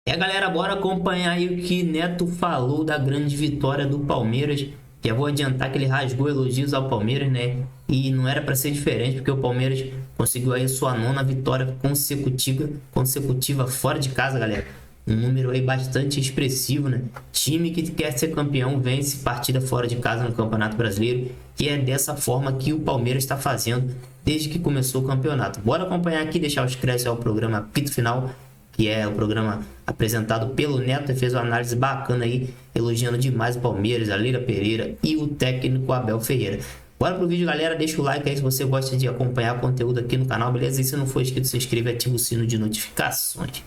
Galera, bora acompanhar aí o que Neto falou da grande vitória do Palmeiras. Já vou adiantar que ele rasgou elogios ao Palmeiras, né? E não era para ser diferente, porque o Palmeiras conseguiu aí sua nona vitória consecutiva fora de casa, galera. Um número aí bastante expressivo, né? Time que quer ser campeão vence partida fora de casa no Campeonato Brasileiro, e é dessa forma que o Palmeiras está fazendo desde que começou o campeonato. Bora acompanhar aqui, deixar os créditos ao programa Apito Final, que é o programa apresentado pelo Neto, e fez uma análise bacana aí, elogiando demais o Palmeiras, a Leila Pereira e o técnico Abel Ferreira. Bora pro vídeo, galera, deixa o like aí se você gosta de acompanhar conteúdo aqui no canal, beleza? E se não for inscrito, se inscreva e ativa o sino de notificações.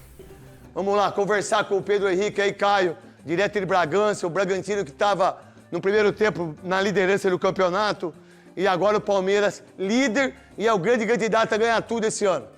Vamos lá, conversar com o Pedro Henrique aí, Caio, direto de Bragança, o Bragantino que estava no primeiro tempo na liderança do campeonato, e agora o Palmeiras líder e é o grande candidato a ganhar tudo esse ano.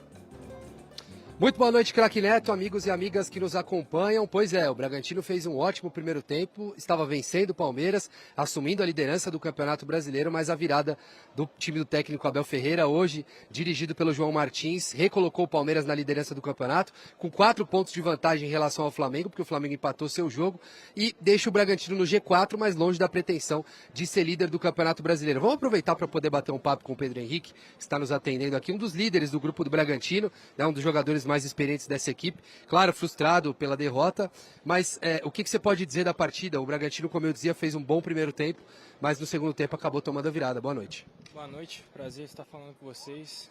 Muito boa noite, craque Neto, amigos e amigas que nos acompanham. Pois é, o Bragantino fez um ótimo primeiro tempo, estava vencendo o Palmeiras, assumindo a liderança do Campeonato Brasileiro, mas a virada do time do técnico Abel Ferreira, hoje dirigido pelo João Martins, recolocou o Palmeiras na liderança do campeonato, com 4 pontos de vantagem em relação ao Flamengo, porque o Flamengo empatou seu jogo, e deixa o Bragantino no G4, mas longe da pretensão de ser líder do Campeonato Brasileiro. Vamos aproveitar para poder bater um papo com o Pedro Henrique, que está nos atendendo aqui, um dos líderes do grupo do Bragantino, né, um dos jogadores mais experientes dessa equipe, claro, frustrado pela derrota, mas o que você pode dizer da partida? O Bragantino, como eu dizia, fez um bom primeiro tempo, mas no segundo tempo acabou tomando a virada. Boa noite. Boa noite, prazer estar falando com vocês.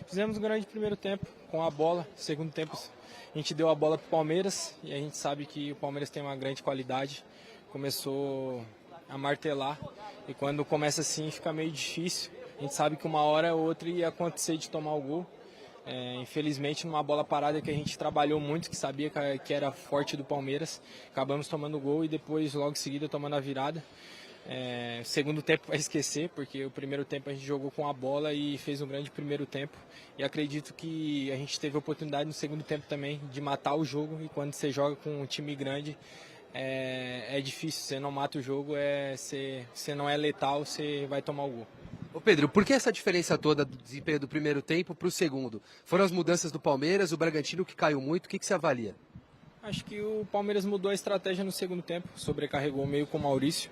Fizemos um grande primeiro tempo com a bola, segundo tempo a gente deu a bola para o Palmeiras e a gente sabe que o Palmeiras tem uma grande qualidade, começou a martelar e quando começa assim fica meio difícil, a gente sabe que uma hora ou outra ia acontecer de tomar o gol. Infelizmente, numa bola parada que a gente trabalhou muito, que sabia que era forte do Palmeiras, acabamos tomando o gol e depois, logo em seguida, tomando a virada. Segundo tempo vai esquecer, porque o primeiro tempo a gente jogou com a bola e fez um grande primeiro tempo. E acredito que a gente teve a oportunidade no segundo tempo também de matar o jogo. E quando você joga com um time grande, é difícil. Você não mata o jogo, você não é letal, você vai tomar o gol. Ô Pedro, por que essa diferença toda do desempenho do primeiro tempo para o segundo? Foram as mudanças do Palmeiras, o Bragantino que caiu muito, o que você avalia? Acho que o Palmeiras mudou a estratégia no segundo tempo, sobrecarregou meio com o Maurício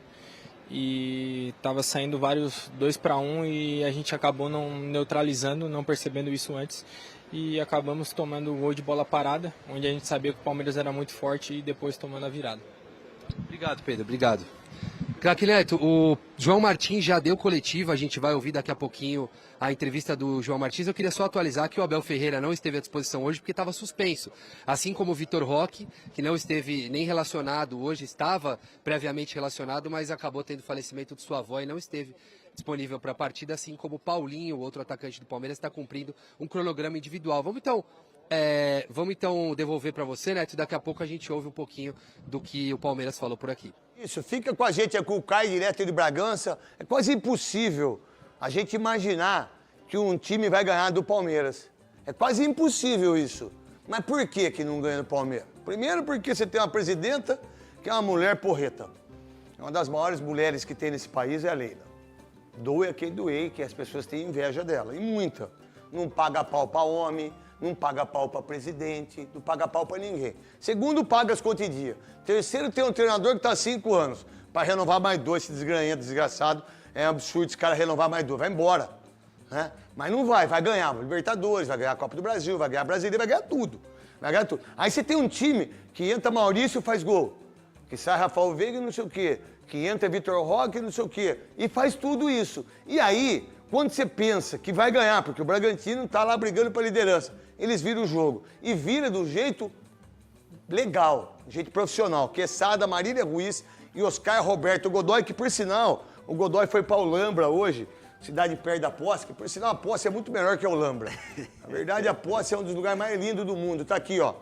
e estava saindo vários 2-1 e a gente acabou não neutralizando, não percebendo isso antes e acabamos tomando o gol de bola parada, onde a gente sabia que o Palmeiras era muito forte e depois tomando a virada. Obrigado, Pedro, obrigado. Craque Neto, o João Martins já deu coletiva, a gente vai ouvir daqui a pouquinho a entrevista do João Martins. Eu queria só atualizar que o Abel Ferreira não esteve à disposição hoje porque estava suspenso. Assim como o Vitor Roque, que não esteve nem relacionado hoje, estava previamente relacionado, mas acabou tendo falecimento de sua avó e não esteve disponível para a partida, assim como o Paulinho, o outro atacante do Palmeiras, está cumprindo um cronograma individual. Vamos então devolver para você, Neto, e daqui a pouco a gente ouve um pouquinho do que o Palmeiras falou por aqui. Isso, fica com a gente aqui, o Caio, direto de Bragança. É quase impossível a gente imaginar que um time vai ganhar do Palmeiras. É quase impossível isso. Mas por que não ganha do Palmeiras? Primeiro porque você tem uma presidenta que é uma mulher porreta. É uma das maiores mulheres que tem nesse país, é a Leila. Doa quem doer, que as pessoas têm inveja dela, e muita. Não paga pau pra homem, não paga pau pra presidente, não paga pau pra ninguém. Segundo, paga as contas em dia. Terceiro, tem um treinador que tá há 5 anos para renovar mais 2, esse desgraçado. É um absurdo esse cara renovar mais 2, vai embora. Né? Mas não vai ganhar Libertadores, vai ganhar a Copa do Brasil, vai ganhar Brasileiro, vai ganhar tudo. Vai ganhar tudo. Aí você tem um time que entra Maurício e faz gol, que sai Rafael Veiga e não sei o quê, que entra Vitor Roque e não sei o quê, e faz tudo isso. E aí, quando você pensa que vai ganhar, porque o Bragantino tá lá brigando pra liderança, eles viram o jogo. E vira do jeito legal, do jeito profissional. Quesada, Marília Ruiz e Oscar Roberto Godoy, que por sinal, o Godoy foi pra Olambra hoje, cidade perto da Posse, que por sinal a Posse é muito melhor que a Olambra. Na verdade, a Posse é um dos lugares mais lindos do mundo. Tá aqui, ó.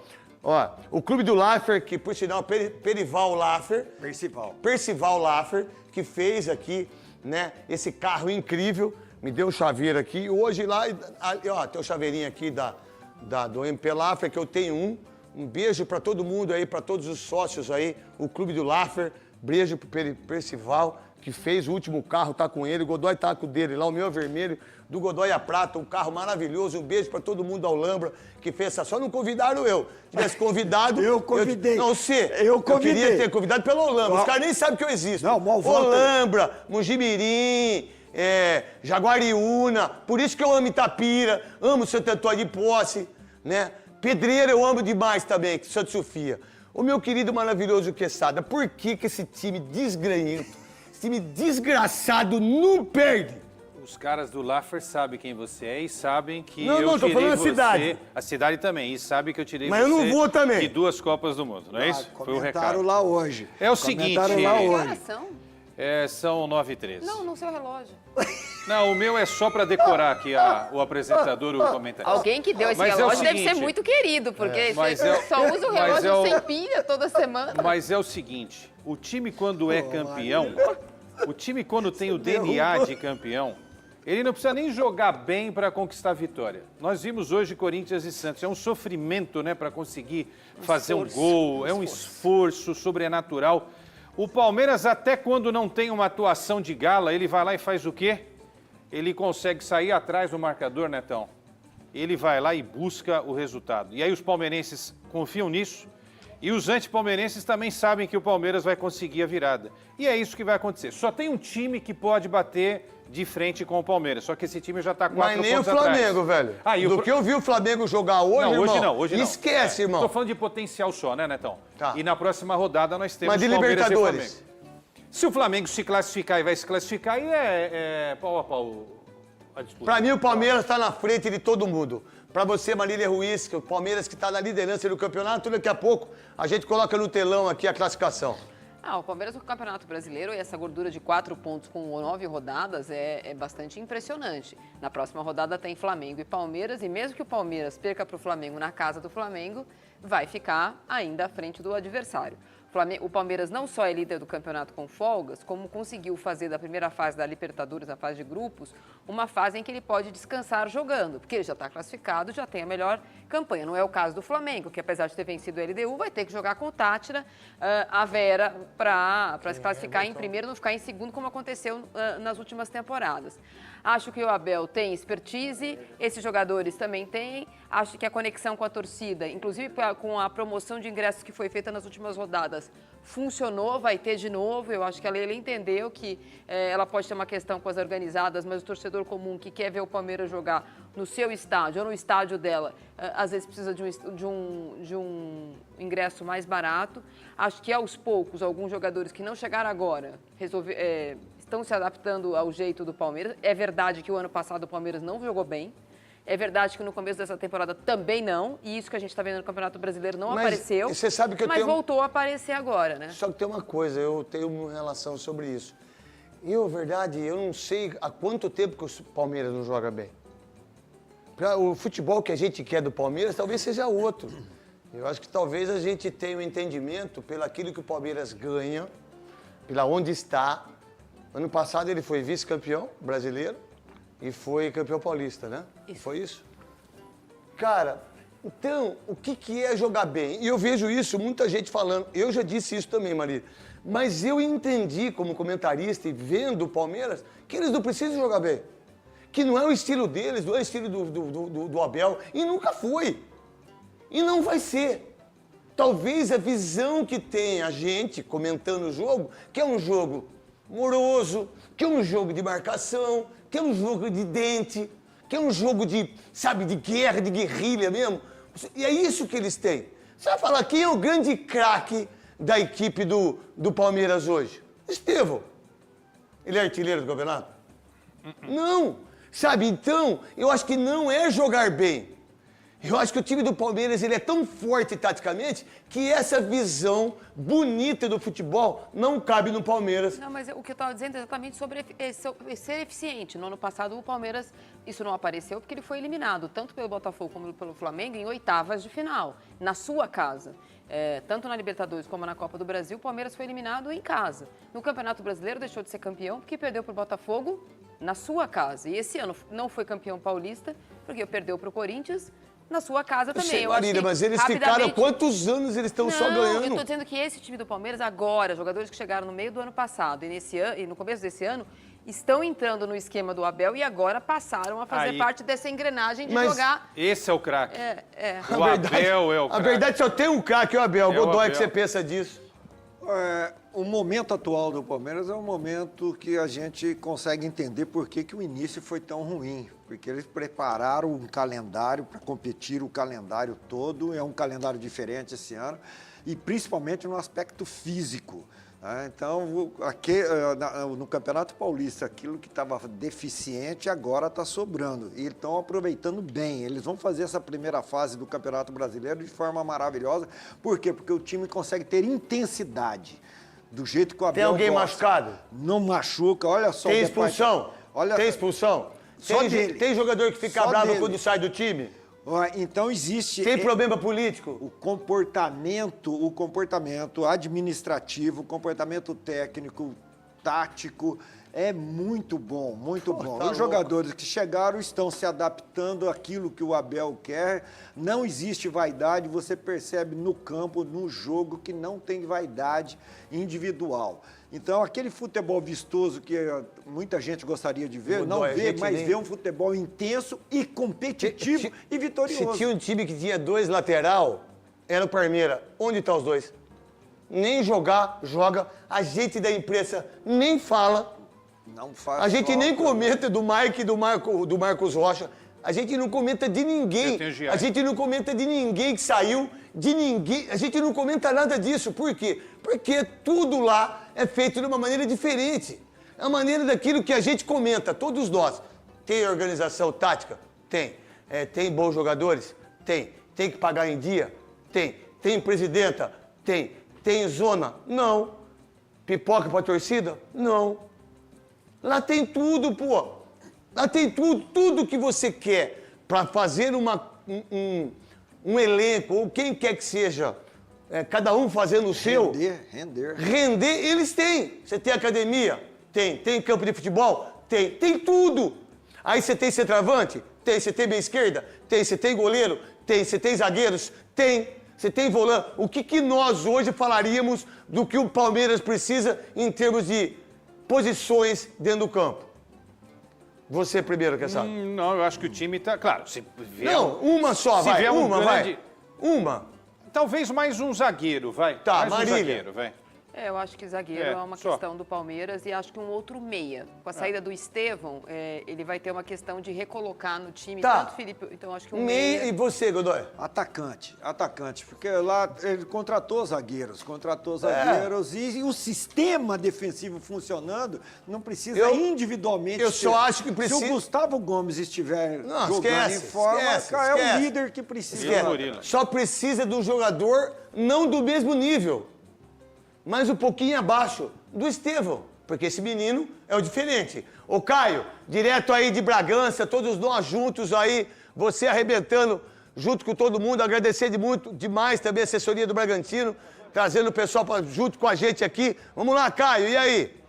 Ó, o clube do Laffer, que por sinal, Percival Laffer, que fez aqui, né, esse carro incrível, me deu um chaveiro aqui. Hoje lá, ó, tem um chaveirinho aqui do MP Laffer, que eu tenho um. Um beijo para todo mundo aí, para todos os sócios aí, o clube do Laffer. Beijo pro Percival, que fez o último carro, tá com ele, o Godoy tá com o dele lá, o meu é vermelho, do Godoy a prata, um carro maravilhoso, um beijo pra todo mundo da Alhambra, que fez essa, só não convidaram eu. Se tivesse convidado... Eu convidei. Não, você. Eu convidei. Eu queria ter convidado pela Alhambra, os caras nem sabem que eu existo. Não, mal volta. Alhambra, Mongimirim, Jaguariúna, por isso que eu amo Itapira, amo Santo Antônio de Posse, né? Pedreira eu amo demais também, Santa Sofia. O meu querido maravilhoso Quesada, por que que esse time desgranhento, esse time desgraçado não perde? Os caras do Laffer sabem quem você é e sabem que Não, eu tô tirei falando a você... cidade. A cidade também, e sabe que eu tirei Mas você eu não vou também. de 2 Copas do Mundo, não é isso? Foi o Comentaram recado. lá hoje. É o seguinte... Comentaram lá Que hoje. horas são? São 9h13. Não, no seu relógio. Não, o meu é só para decorar aqui o apresentador, o comentarista. Alguém que deu esse Mas é o relógio deve ser seguinte, muito querido, porque mas você só usa o mas relógio é sem pilha toda semana. Mas é o seguinte, o time quando é campeão, o time quando tem o DNA de campeão, ele não precisa nem jogar bem para conquistar a vitória. Nós vimos hoje Corinthians e Santos, é um sofrimento, né, para conseguir fazer um gol, é um esforço sobrenatural. O Palmeiras, até quando não tem uma atuação de gala, ele vai lá e faz o quê? Ele consegue sair atrás do marcador, Netão. Ele vai lá e busca o resultado. E aí os palmeirenses confiam nisso. E os antipalmeirenses também sabem que o Palmeiras vai conseguir a virada. E é isso que vai acontecer. Só tem um time que pode bater de frente com o Palmeiras. Só que esse time já está 4 Mas nem o pontos atrás. Flamengo, velho. Ah, e Do que eu vi o Flamengo jogar hoje, Não, irmão, hoje não, hoje não. esquece, irmão. Estou falando de potencial só, né, Netão? Tá. E na próxima rodada nós temos Mas de Palmeiras e Libertadores? Flamengo. Se o Flamengo se classificar e vai se classificar, aí é pau a pau a disputa. Pra mim, o Palmeiras tá na frente de todo mundo. Pra você, Marília Ruiz, que o Palmeiras que tá na liderança do campeonato, daqui a pouco a gente coloca no telão aqui a classificação. O Palmeiras no Campeonato Brasileiro e essa gordura de 4 pontos com 9 rodadas é bastante impressionante. Na próxima rodada tem Flamengo e Palmeiras, e mesmo que o Palmeiras perca para o Flamengo na casa do Flamengo, vai ficar ainda à frente do adversário. O Palmeiras não só é líder do campeonato com folgas, como conseguiu fazer da primeira fase da Libertadores, na fase de grupos, uma fase em que ele pode descansar jogando, porque ele já está classificado, já tem a melhor campanha. Não é o caso do Flamengo, que apesar de ter vencido a LDU, vai ter que jogar com o Tátira, a Vera, para se classificar em primeiro e não ficar em segundo, como aconteceu nas últimas temporadas. Acho que o Abel tem expertise, esses jogadores também têm. Acho que a conexão com a torcida, inclusive com a promoção de ingressos que foi feita nas últimas rodadas, funcionou, vai ter de novo. Eu acho que a Leila entendeu que ela pode ter uma questão com as organizadas, mas o torcedor comum que quer ver o Palmeiras jogar no seu estádio ou no estádio dela, às vezes precisa de um ingresso mais barato. Acho que aos poucos, alguns jogadores que não chegaram agora estão se adaptando ao jeito do Palmeiras. É verdade que o ano passado o Palmeiras não jogou bem. É verdade que no começo dessa temporada também não. E isso que a gente está vendo no Campeonato Brasileiro não apareceu. Você sabe que mas voltou a aparecer agora, né? Só que tem uma coisa, eu tenho uma relação sobre isso. Verdade, eu não sei há quanto tempo que o Palmeiras não joga bem. O futebol que a gente quer do Palmeiras talvez seja outro. Eu acho que talvez a gente tenha um entendimento pelo aquilo que o Palmeiras ganha, pela onde está. Ano passado ele foi vice-campeão brasileiro e foi campeão paulista, né? Isso. Foi isso? Cara, então, o que é jogar bem? E eu vejo isso, muita gente falando. Eu já disse isso também, Maria. Mas eu entendi como comentarista e vendo o Palmeiras que eles não precisam jogar bem. Que não é o estilo deles, não é o estilo do Abel. E nunca foi. E não vai ser. Talvez a visão que tem a gente comentando o jogo, que é um jogo moroso, que é um jogo de marcação, que é um jogo de dente, que é um jogo de, sabe, de guerra, de guerrilha mesmo. E é isso que eles têm. Você vai falar, quem é o grande craque da equipe do Palmeiras hoje? Estevão. Ele é artilheiro do campeonato? Não. Sabe, então, eu acho que não é jogar bem. Eu acho que o time do Palmeiras ele é tão forte taticamente que essa visão bonita do futebol não cabe no Palmeiras. Não, mas o que eu estava dizendo é exatamente sobre ser eficiente. No ano passado, o Palmeiras, isso não apareceu porque ele foi eliminado, tanto pelo Botafogo como pelo Flamengo, em oitavas de final, na sua casa. Tanto na Libertadores como na Copa do Brasil, o Palmeiras foi eliminado em casa. No Campeonato Brasileiro, deixou de ser campeão porque perdeu para o Botafogo na sua casa. E esse ano não foi campeão paulista porque perdeu para o Corinthians na sua casa também. Sei, Eu acho Marília, que, mas eles ficaram rapidamente- quantos anos eles estão só Não, ganhando? eu tô dizendo que esse time do Palmeiras agora, jogadores que chegaram no meio do ano passado e, nesse ano, e no começo desse ano, estão entrando no esquema do Abel e agora passaram a fazer Aí. parte dessa engrenagem de Mas- jogar... Esse é o craque. O A verdade- Abel é o A craque. verdade só tem um craque, o Abel. É o Godoy, Abel. que você pensa disso? O momento atual do Palmeiras é um momento que a gente consegue entender por que o início foi tão ruim. Porque eles prepararam um calendário para competir o calendário todo, é um calendário diferente esse ano, e principalmente no aspecto físico. Né? Então, no Campeonato Paulista, aquilo que estava deficiente agora está sobrando. E estão aproveitando bem. Eles vão fazer essa primeira fase do Campeonato Brasileiro de forma maravilhosa. Por quê? Porque o time consegue ter intensidade. Do jeito que o Abel Tem alguém gosta. machucado? Não machuca, olha só. Tem o depart- expulsão? Olha, Tem expulsão? Só Tem, dele. tem jogador que fica Só bravo dele. quando sai do time? Ó, então existe Tem problema político? o comportamento administrativo, o comportamento técnico, tático é muito bom, muito bom. tá Os louco. jogadores que chegaram estão se adaptando àquilo que o Abel quer. Não existe vaidade, você percebe no campo, no jogo, que não tem vaidade individual. Então, aquele futebol vistoso que muita gente gostaria de ver, não Godoy, a vê, gente mas nem- vê um futebol intenso e competitivo e vitorioso. Se tinha um time que tinha dois lateral, era o Palmeiras. Onde estão os dois? Nem jogar, joga. A gente da imprensa nem fala. Não faz A gente só, nem cara. comenta do Mike e do Marcos Rocha. A gente não comenta de ninguém. Eu tenho GI. A gente não comenta de ninguém que saiu, de ninguém. A gente não comenta nada disso. Por quê? Porque tudo lá é feito de uma maneira diferente. É a maneira daquilo que a gente comenta, todos nós. Tem organização tática? Tem. Tem bons jogadores? Tem. Tem que pagar em dia? Tem. Tem presidenta? Tem. Tem zona? Não. Pipoca pra torcida? Não. Lá tem tudo, pô. Lá tem tudo que você quer para fazer um elenco, ou quem quer que seja, cada um fazendo o seu. Render. Render, eles têm. Você tem academia? Tem. Tem campo de futebol? Tem. Tem tudo. Aí você tem centroavante? Tem. Você tem meia esquerda? Tem. Você tem goleiro? Tem. Você tem zagueiros? Tem. Você tem volante? O que nós hoje falaríamos do que o Palmeiras precisa em termos de posições dentro do campo? Você primeiro, quer saber? Não, eu acho que o time está... Claro, se vier Não, uma só, se vai. vier um Uma, grande- vai. Uma. Talvez mais um zagueiro, vai. Tá, mais Marília. um zagueiro, vai. Eu acho que zagueiro É, é uma só. questão do Palmeiras e acho que um outro meia. Com a saída do Estevão, ele vai ter uma questão de recolocar no time Tá. tanto Felipe... Então, acho que um Meia meia... e você, Godoy? Atacante, porque lá ele contratou zagueiros e o sistema defensivo funcionando não precisa individualmente. eu só acho que Se precisa- o Gustavo Gomes estiver Não, jogando esquece, em forma, esquece, cara, é o esquece. líder que precisa. Esquece. Murilo. Só precisa de um jogador não do mesmo nível, mas um pouquinho abaixo do Estevão, porque esse menino é o diferente. Ô Caio, direto aí de Bragança, todos nós juntos aí, você arrebentando junto com todo mundo, agradecer demais também a assessoria do Bragantino, trazendo o pessoal junto com a gente aqui. Vamos lá, Caio, e aí?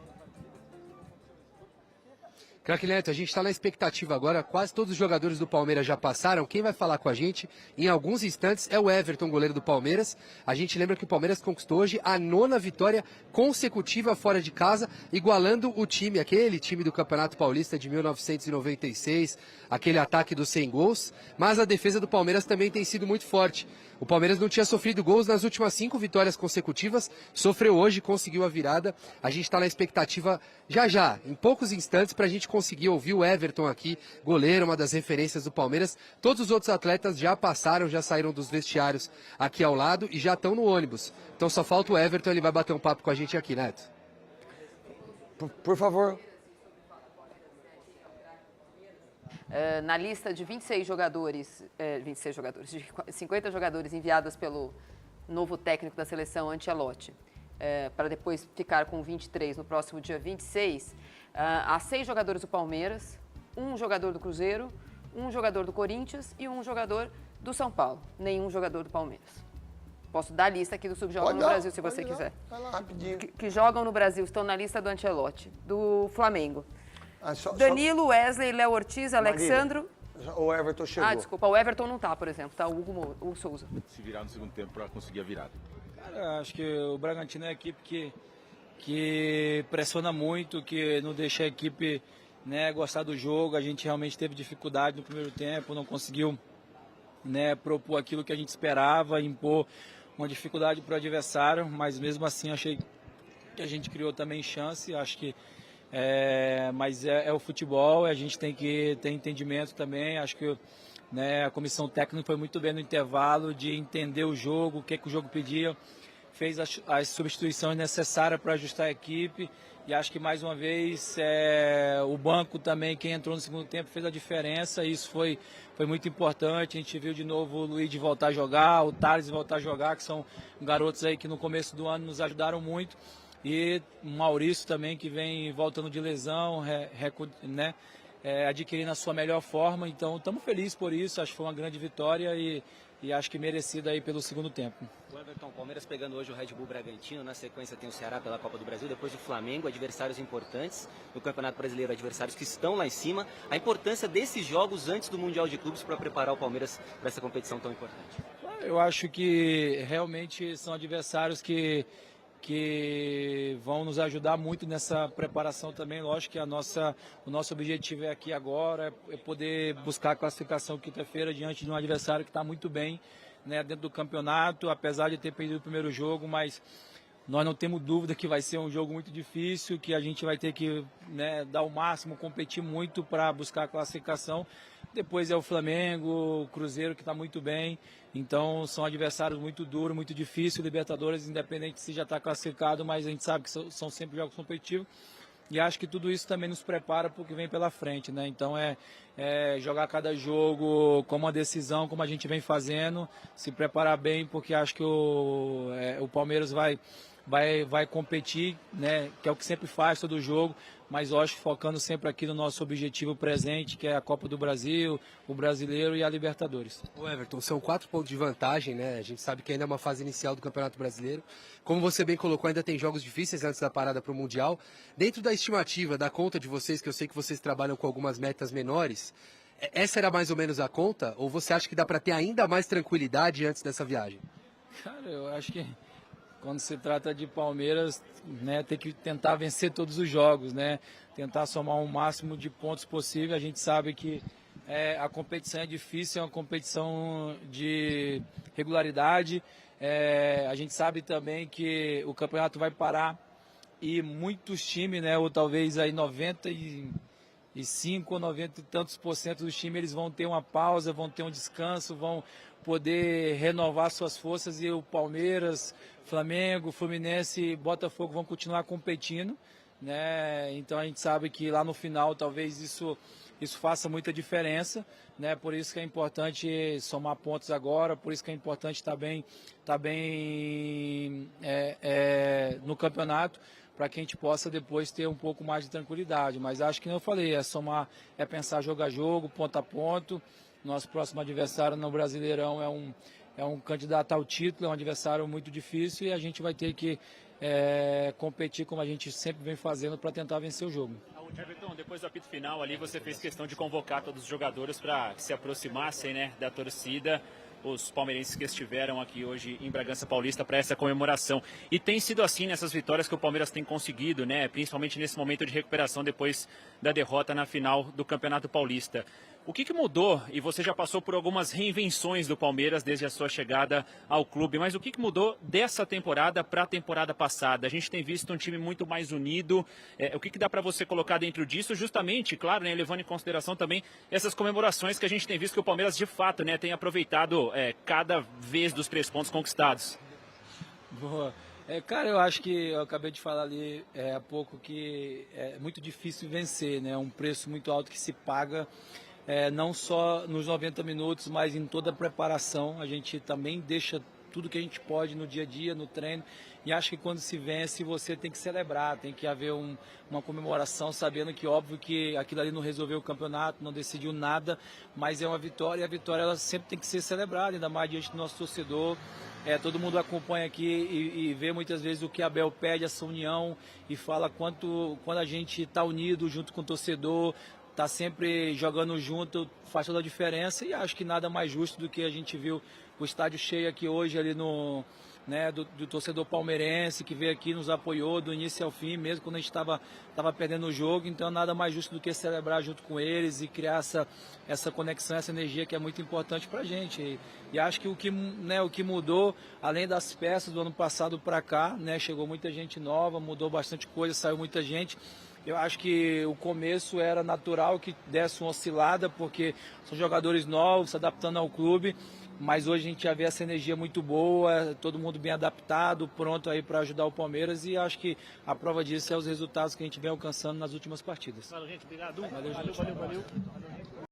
Craque Neto, a gente está na expectativa agora, quase todos os jogadores do Palmeiras já passaram. Quem vai falar com a gente em alguns instantes é o Everton, goleiro do Palmeiras. A gente lembra que o Palmeiras conquistou hoje a 9ª vitória consecutiva fora de casa, igualando o time, aquele time do Campeonato Paulista de 1996, aquele ataque dos 100 gols. Mas a defesa do Palmeiras também tem sido muito forte. O Palmeiras não tinha sofrido gols nas últimas 5 vitórias consecutivas, sofreu hoje, conseguiu a virada. A gente está na expectativa já, em poucos instantes, para a gente conseguir ouvir o Everton aqui, goleiro, uma das referências do Palmeiras. Todos os outros atletas já passaram, já saíram dos vestiários aqui ao lado e já estão no ônibus. Então só falta o Everton, ele vai bater um papo com a gente aqui, Neto. Por favor. Na lista de 26 jogadores, de 50 jogadores enviados pelo novo técnico da seleção, Ancelotti, para depois ficar com 23 no próximo dia 26, há 6 jogadores do Palmeiras, 1 jogador do Cruzeiro, 1 jogador do Corinthians e 1 jogador do São Paulo. Nenhum jogador do Palmeiras. Posso dar a lista aqui dos que jogam no Brasil, se você quiser. Vai lá, rapidinho. Que jogam no Brasil, estão na lista do Ancelotti, do Flamengo. Ah, Danilo, Wesley, Léo Ortiz, Alexandro, O Everton chegou. Ah, desculpa, o Everton não tá, por exemplo, tá o Hugo Souza. Se virar no segundo tempo para conseguir a virada. Cara, acho que o Bragantino é a equipe que pressiona muito, que não deixa a equipe, né, gostar do jogo. A gente realmente teve dificuldade no primeiro tempo, não conseguiu, né, propor aquilo que a gente esperava, impor uma dificuldade para o adversário, mas mesmo assim achei que a gente criou também chance. Acho que mas é o futebol, a gente tem que ter entendimento também. Acho que, né, a comissão técnica foi muito bem no intervalo de entender o jogo, o que o jogo pedia, fez as substituições necessárias para ajustar a equipe, e acho que mais uma vez o banco também, quem entrou no segundo tempo, fez a diferença. Isso foi muito importante. A gente viu de novo o Luiz voltar a jogar, o Thales voltar a jogar, que são garotos aí que no começo do ano nos ajudaram muito, e o Maurício também, que vem voltando de lesão, né, adquirindo a sua melhor forma. Então estamos felizes por isso, acho que foi uma grande vitória e acho que merecida aí pelo segundo tempo. O Everton, Palmeiras pegando hoje o Red Bull Bragantino, na sequência tem o Ceará pela Copa do Brasil, depois o Flamengo, adversários importantes no Campeonato Brasileiro, adversários que estão lá em cima. A importância desses jogos antes do Mundial de Clubes para preparar o Palmeiras para essa competição tão importante. Eu acho que realmente são adversários que vão nos ajudar muito nessa preparação também. Lógico que o nosso objetivo é aqui agora, é poder buscar a classificação quinta-feira diante de um adversário que está muito bem, né, dentro do campeonato, apesar de ter perdido o primeiro jogo, mas nós não temos dúvida que vai ser um jogo muito difícil, que a gente vai ter que, né, dar o máximo, competir muito para buscar a classificação. Depois é o Flamengo, o Cruzeiro, que está muito bem. Então são adversários muito duros, muito difíceis. O Libertadores, independente se já está classificado, mas a gente sabe que são sempre jogos competitivos. E acho que tudo isso também nos prepara para o que vem pela frente, né? Então jogar cada jogo como uma decisão, como a gente vem fazendo, se preparar bem, porque acho que o Palmeiras vai competir, né? Que é o que sempre faz todo jogo, mas eu acho que focando sempre aqui no nosso objetivo presente, que é a Copa do Brasil, o Brasileiro e a Libertadores. O Everton, são 4 pontos de vantagem, né? A gente sabe que ainda é uma fase inicial do Campeonato Brasileiro. Como você bem colocou, ainda tem jogos difíceis antes da parada para o Mundial. Dentro da estimativa, da conta de vocês, que eu sei que vocês trabalham com algumas metas menores, essa era mais ou menos a conta? Ou você acha que dá para ter ainda mais tranquilidade antes dessa viagem? Cara, eu acho que quando se trata de Palmeiras, né, tem que tentar vencer todos os jogos, né? Tentar somar o máximo de pontos possível. A gente sabe que a competição é difícil, é uma competição de regularidade. A gente sabe também que o campeonato vai parar e muitos times, né, ou talvez aí 95 ou 90 e tantos por cento dos times, eles vão ter uma pausa, vão ter um descanso, vão poder renovar suas forças, e o Palmeiras, Flamengo, Fluminense e Botafogo vão continuar competindo, né? Então a gente sabe que lá no final talvez isso faça muita diferença, né? Por isso que é importante somar pontos agora, por isso que é importante estar bem no campeonato, para que a gente possa depois ter um pouco mais de tranquilidade. Mas acho que, como eu falei, é pensar jogo a jogo, ponto a ponto. Nosso próximo adversário no Brasileirão é um candidato ao título, é um adversário muito difícil, e a gente vai ter que competir como a gente sempre vem fazendo para tentar vencer o jogo. Everton, depois do apito final ali, você fez questão de convocar todos os jogadores para que se aproximassem, né, da torcida, os palmeirenses que estiveram aqui hoje em Bragança Paulista para essa comemoração. E tem sido assim nessas vitórias que o Palmeiras tem conseguido, né, principalmente nesse momento de recuperação depois da derrota na final do Campeonato Paulista. O que mudou? E você já passou por algumas reinvenções do Palmeiras desde a sua chegada ao clube, mas o que mudou dessa temporada para a temporada passada? A gente tem visto um time muito mais unido. O que dá para você colocar dentro disso? Justamente, claro, né, levando em consideração também essas comemorações que a gente tem visto que o Palmeiras, de fato, né, tem aproveitado cada vez dos 3 pontos conquistados. Boa. Cara, eu acho que eu acabei de falar ali há pouco que é muito difícil vencer, né? É um preço muito alto que se paga. Não só nos 90 minutos, mas em toda a preparação. A gente também deixa tudo que a gente pode no dia a dia, no treino, e acho que quando se vence você tem que celebrar, tem que haver uma comemoração, sabendo que óbvio que aquilo ali não resolveu o campeonato, não decidiu nada, mas é uma vitória, e a vitória ela sempre tem que ser celebrada, ainda mais diante do nosso torcedor. Todo mundo acompanha aqui e vê muitas vezes o que Abel pede, essa união, e fala quando a gente está unido junto com o torcedor, tá sempre jogando junto faz toda a diferença, e acho que nada mais justo do que a gente viu o estádio cheio aqui hoje ali no, né, do torcedor palmeirense que veio aqui, nos apoiou do início ao fim, mesmo quando a gente estava perdendo o jogo. Então nada mais justo do que celebrar junto com eles e criar essa conexão, essa energia que é muito importante para a gente. E acho que o que mudou, além das peças do ano passado para cá, né, chegou muita gente nova, mudou bastante coisa, saiu muita gente. Eu acho que o começo era natural que desse uma oscilada, porque são jogadores novos, se adaptando ao clube, mas hoje a gente já vê essa energia muito boa, todo mundo bem adaptado, pronto aí para ajudar o Palmeiras, e acho que a prova disso é os resultados que a gente vem alcançando nas últimas partidas. Valeu, gente. Obrigado. Valeu, gente. Valeu.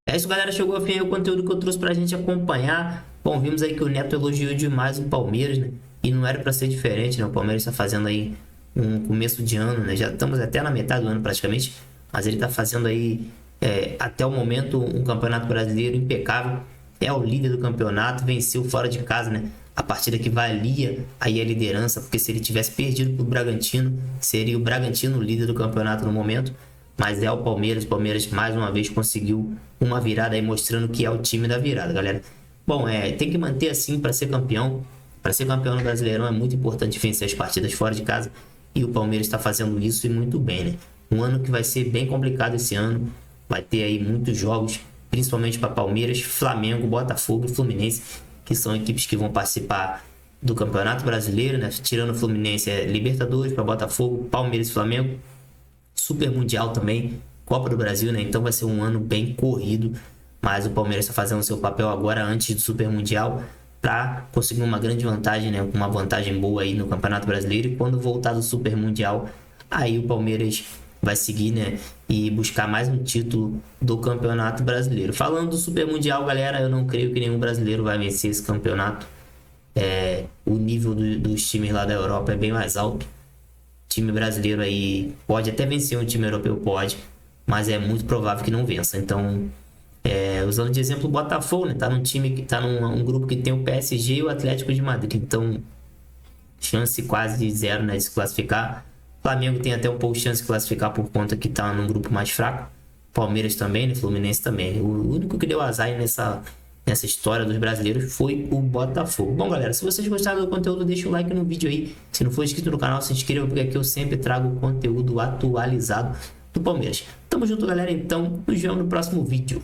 É isso, galera. Chegou ao fim aí o conteúdo que eu trouxe pra gente acompanhar. Bom, vimos aí que o Neto elogiou demais o Palmeiras, né? E não era pra ser diferente, né? O Palmeiras tá fazendo aí um começo de ano, né? Já estamos até na metade do ano praticamente, mas ele tá fazendo aí, até o momento, um campeonato brasileiro impecável. É o líder do campeonato, venceu fora de casa, né? A partida que valia aí a liderança, porque se ele tivesse perdido pro Bragantino, seria o Bragantino o líder do campeonato no momento. Mas é o Palmeiras mais uma vez conseguiu uma virada aí, mostrando que é o time da virada, galera. Bom, tem que manter assim para ser campeão. Para ser campeão no Brasileirão é muito importante vencer as partidas fora de casa. E o Palmeiras está fazendo isso e muito bem, né? Um ano que vai ser bem complicado esse ano. Vai ter aí muitos jogos, principalmente para Palmeiras, Flamengo, Botafogo e Fluminense, que são equipes que vão participar do Campeonato Brasileiro, né? Tirando o Fluminense, Libertadores para Botafogo, Palmeiras e Flamengo, Super Mundial também, Copa do Brasil, né? Então vai ser um ano bem corrido, mas o Palmeiras está fazendo o seu papel agora antes do Super Mundial para conseguir uma grande vantagem, né? Uma vantagem boa aí no Campeonato Brasileiro, e quando voltar do Super Mundial, aí o Palmeiras vai seguir, né, e buscar mais um título do Campeonato Brasileiro. Falando do Super Mundial, galera, eu não creio que nenhum brasileiro vai vencer esse campeonato. O nível dos times lá da Europa é bem mais alto. Time brasileiro aí pode até vencer um time europeu, pode, mas é muito provável que não vença. Então, usando de exemplo o Botafogo, né, tá num time que tá num grupo que tem o PSG e o Atlético de Madrid, então chance quase zero, né, de se classificar. Flamengo tem até um pouco de chance de classificar por conta que tá num grupo mais fraco. Palmeiras também, né? Fluminense também. O único que deu azar nessa história dos brasileiros foi o Botafogo. Bom, galera, se vocês gostaram do conteúdo, deixa o like no vídeo aí. Se não for inscrito no canal, se inscreva, porque aqui eu sempre trago conteúdo atualizado do Palmeiras. Tamo junto, galera. Então, nos vemos no próximo vídeo.